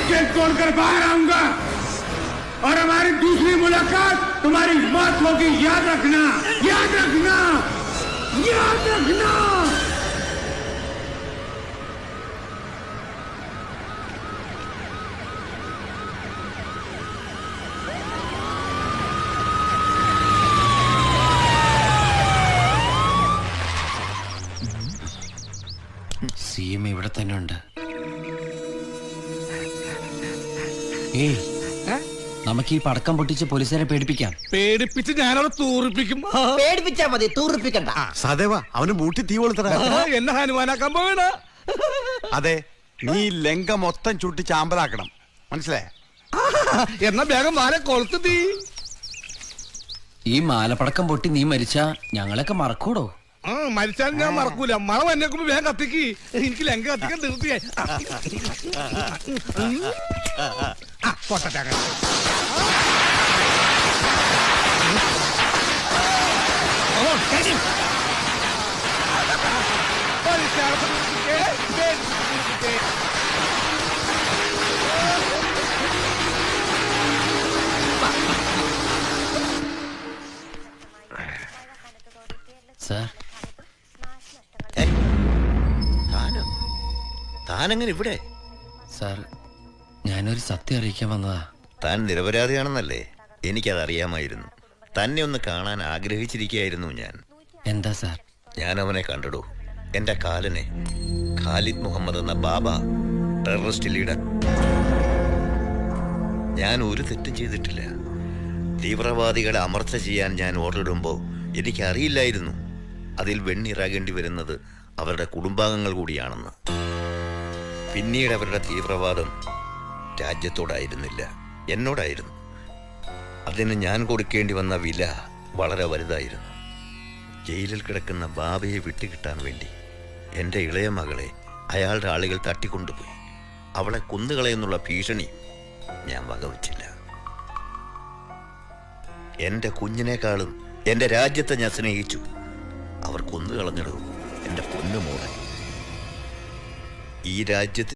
Jail तोड़कर बाहर आऊंगा और हमारी दूसरी मुलाकात तुम्हारी मौत होगी। याद रखना, याद रखना, याद रखना। സിഎം ഇവിടെ തന്നെ ഉണ്ട്. ഏയ്, നമുക്ക് ഈ പടക്കം പൊട്ടിച്ച് പോലീസുകാരെ പേടിപ്പിക്കാം. പേടിപ്പിച്ച് ഞാനവിടെ തൂറിപ്പിക്കും. പേടിപ്പിച്ചാ മതി, തൂറിപ്പിക്കണ്ട. സദേവ അവന് മൂട്ടി തീ കൊളുത്തറ. എന്നെ ഹനുമാനാക്കാൻ പോവേണ. അതെ, നീ ലങ്ക മൊത്തം ചുട്ടി ചാമ്പലാക്കണം, മനസ്സിലായ? എന്നാ വേഗം മാല കൊളുത്ത് തീ. ഈ മാലപ്പടക്കം പൊട്ടി നീ മരിച്ചാ ഞങ്ങളൊക്കെ മറക്കൂടോ? മരിച്ചാലും ഞാൻ മറക്കൂല. മണം എന്നെക്കുമ്പോ വേഗം കത്തിക്ക്. എനിക്ക് ലങ്ക കത്തിക്കാൻ തീർത്തിയായി. പൊട്ടേ സാർ, താനെങ്ങനെ ഇവിടെ? സാർ, ഞാനൊരു സത്യം അറിയിക്കാൻ വന്നതാ. താൻ നിരപരാധിയാണെന്നല്ലേ? എനിക്കത് അറിയാമായിരുന്നു. തന്നെ ഒന്ന് കാണാൻ ആഗ്രഹിച്ചിരിക്കുകയായിരുന്നു ഞാൻ. എന്താ സാർ? ഞാൻ അവനെ കണ്ടിടൂ. എന്റെ കാലനെ, ഖാലിദ് മുഹമ്മദ് എന്ന ബാബ, ടെററിസ്റ്റ് ലീഡർ. ഞാൻ ഒരു തെറ്റും ചെയ്തിട്ടില്ല. തീവ്രവാദികളെ അമർച്ച ചെയ്യാൻ ഞാൻ ഓർഡറിടുമ്പോൾ എനിക്കറിയില്ലായിരുന്നു അതിൽ വെണ്ണിറാകേണ്ടി വരുന്നത് അവരുടെ കുടുംബാംഗങ്ങൾ കൂടിയാണെന്ന്. പിന്നീട് അവരുടെ തീവ്രവാദം രാജ്യത്തോടായിരുന്നില്ല, എന്നോടായിരുന്നു. അതിന് ഞാൻ കൊടുക്കേണ്ടി വന്ന വില വളരെ വലുതായിരുന്നു. ജയിലിൽ കിടക്കുന്ന ബാബയെ വിട്ടുകിട്ടാൻ വേണ്ടി എൻ്റെ ഇളയ മകളെ അയാളുടെ ആളുകൾ തട്ടിക്കൊണ്ടുപോയി. അവളെ കൊന്നുകളയെന്നുള്ള ഭീഷണി ഞാൻ വകവച്ചില്ല. എൻ്റെ കുഞ്ഞിനേക്കാളും എൻ്റെ രാജ്യത്തെ ഞാൻ സ്നേഹിച്ചു. അവർ കൊന്നുകളഞ്ഞിടൂ എൻ്റെ പൊന്നുമോളെ. ഈ രാജ്യത്ത്